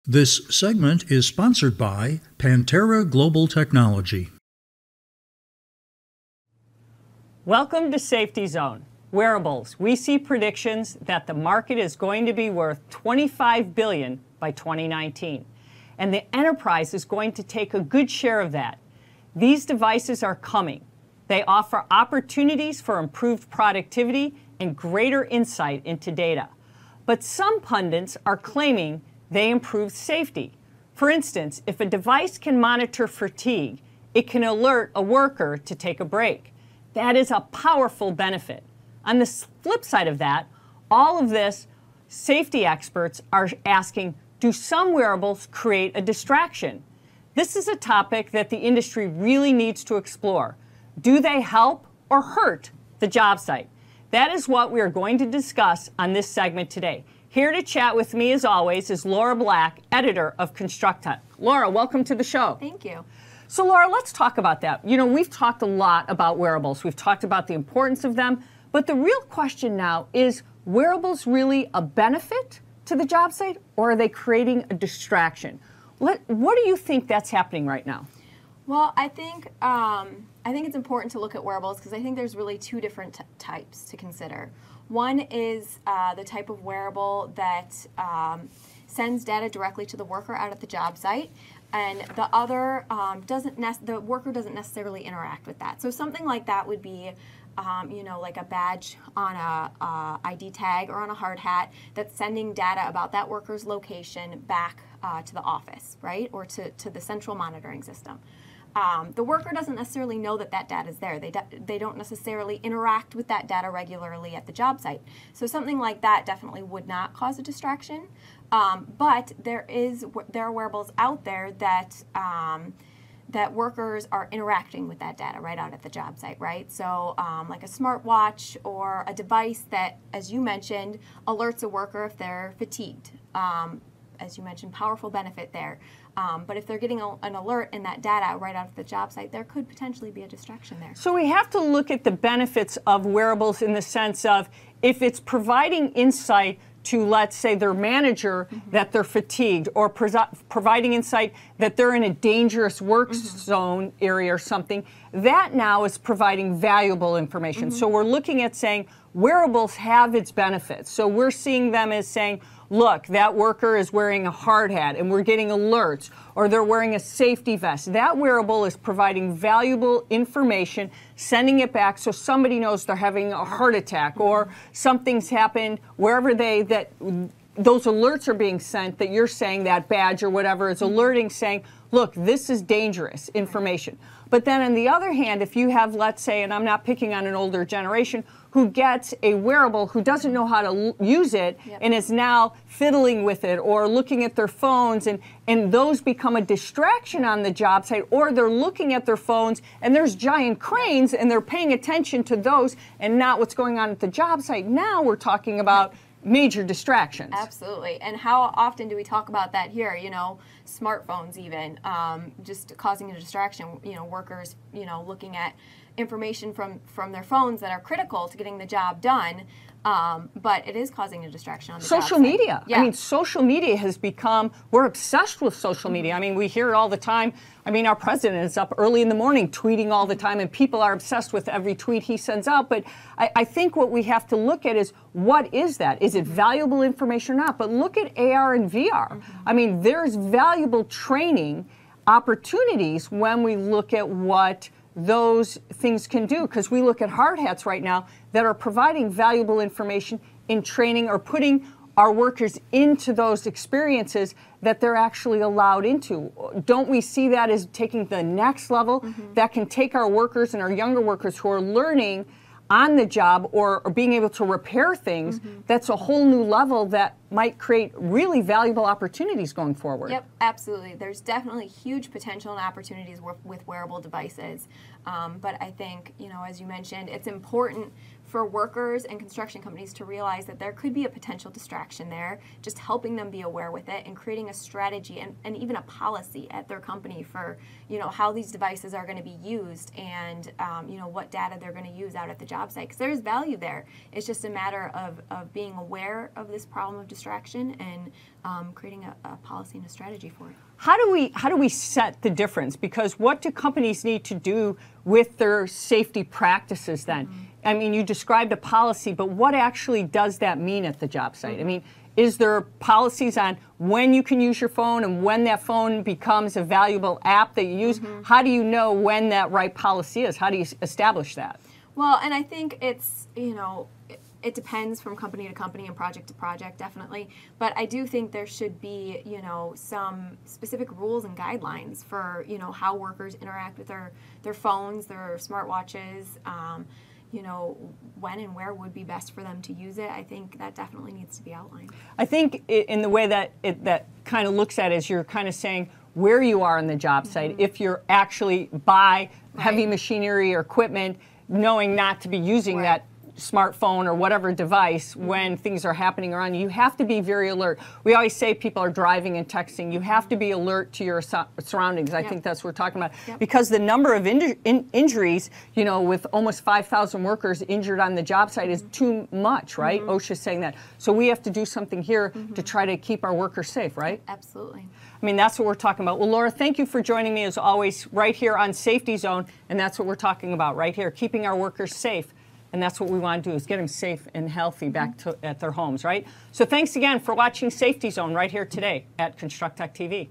This segment is sponsored by Pantera Global Technology. Welcome to Safety Zone. Wearables. We see predictions that the market is going to be worth $25 billion by 2019. And the enterprise is going to take a good share of that. These devices are coming. They offer opportunities for improved productivity and greater insight into data. But some pundits are claiming they improve safety. For instance, if a device can monitor fatigue, it can alert a worker to take a break. That is a powerful benefit. On the flip side of that, all of this, safety experts are asking, do some wearables create a distraction? This is a topic that the industry really needs to explore. Do they help or hurt the job site? That is what we are going to discuss on this segment today. Here to chat with me, as always, is Laura Black, editor of ConstructTech. Laura, welcome to the show. Thank you. So Laura, let's talk about that. You know, we've talked a lot about wearables. We've talked about the importance of them. But the real question now is, wearables really a benefit to the job site, or are they creating a distraction? What do you think that's happening right now? Well, I think it's important to look at wearables because I think there's really two different types to consider. One is the type of wearable that sends data directly to the worker out at the job site, and the other the worker doesn't necessarily interact with that. So something like that would be, like a badge on a ID tag or on a hard hat that's sending data about that worker's location back to the office, right, or to the central monitoring system. The worker doesn't necessarily know that that data is there. They don't necessarily interact with that data regularly at the job site. So something like that definitely would not cause a distraction. But there are wearables out there that that workers are interacting with that data right out at the job site, right? So like a smartwatch or a device that, as you mentioned, alerts a worker if they're fatigued. As you mentioned, powerful benefit there. But if they're getting an alert in that data right out of the job site, there could potentially be a distraction there. So we have to look at the benefits of wearables in the sense of if it's providing insight to, let's say, their manager that they're fatigued, or providing insight that they're in a dangerous work zone area or something, that now is providing valuable information. So we're looking at saying wearables have its benefits. So we're seeing them as saying, look, that worker is wearing a hard hat and we're getting alerts, or they're wearing a safety vest. That wearable is providing valuable information, sending it back so somebody knows they're having a heart attack or something's happened wherever those alerts are being sent, that you're saying that badge or whatever is alerting, saying, look, this is dangerous information. But then on the other hand, if you have, let's say, and I'm not picking on an older generation, who gets a wearable who doesn't know how to use it and is now fiddling with it or looking at their phones, and those become a distraction on the job site, or they're looking at their phones and there's giant cranes and they're paying attention to those and not what's going on at the job site. Now we're talking about major distractions. Absolutely. And how often do we talk about that here? Smartphones even, just causing a distraction, workers, looking at information from their phones that are critical to getting the job done, but it is causing a distraction on the social job site. media. Yeah. I mean, social media has become, we're obsessed with social media. I mean, we hear it all the time. I mean, our president is up early in the morning tweeting all the time, and people are obsessed with every tweet he sends out. But I think what we have to look at is, what is that? Is it valuable information or not? But look at AR and VR. I mean, there's valuable training opportunities when we look at what those things can do, because we look at hard hats right now that are providing valuable information in training or putting our workers into those experiences that they're actually allowed into. Don't we see that as taking the next level that can take our workers and our younger workers who are learning on the job or being able to repair things? That's a whole new level that might create really valuable opportunities going forward. Yep, absolutely. There's definitely huge potential and opportunities with wearable devices. But I think, as you mentioned, it's important for workers and construction companies to realize that there could be a potential distraction there, just helping them be aware with it and creating a strategy and even a policy at their company for, you know, how these devices are going to be used and, you know, what data they're going to use out at the job site. Because there's value there. It's just a matter of being aware of this problem of distraction and creating a policy and a strategy for it. How do we set the difference? Because what do companies need to do with their safety practices then? I mean, you described a policy, but what actually does that mean at the job site? I mean, is there policies on when you can use your phone and when that phone becomes a valuable app that you use? How do you know when that right policy is? How do you establish that? Well, and I think it's, you know, it depends from company to company and project to project, definitely. But I do think there should be, you know, some specific rules and guidelines for, you know, how workers interact with their phones, their smartwatches, you know, when and where would be best for them to use it. I think that definitely needs to be outlined. I think in the way that that kind of looks at it is you're kind of saying where you are on the job site, if you're actually by heavy machinery or equipment, knowing not to be using that smartphone or whatever device when things are happening around you. You have to be very alert. We always say people are driving and texting. You have to be alert to your surroundings. I think that's what we're talking about. Because the number of injuries, you know, with almost 5,000 workers injured on the job site is too much, right? OSHA's saying that. So we have to do something here to try to keep our workers safe, right? Absolutely. I mean, that's what we're talking about. Well, Laura, thank you for joining me as always right here on Safety Zone. And that's what we're talking about right here, keeping our workers safe. And that's what we want to do is get them safe and healthy back at their homes, right? So thanks again for watching Safety Zone right here today at Construct Tech TV.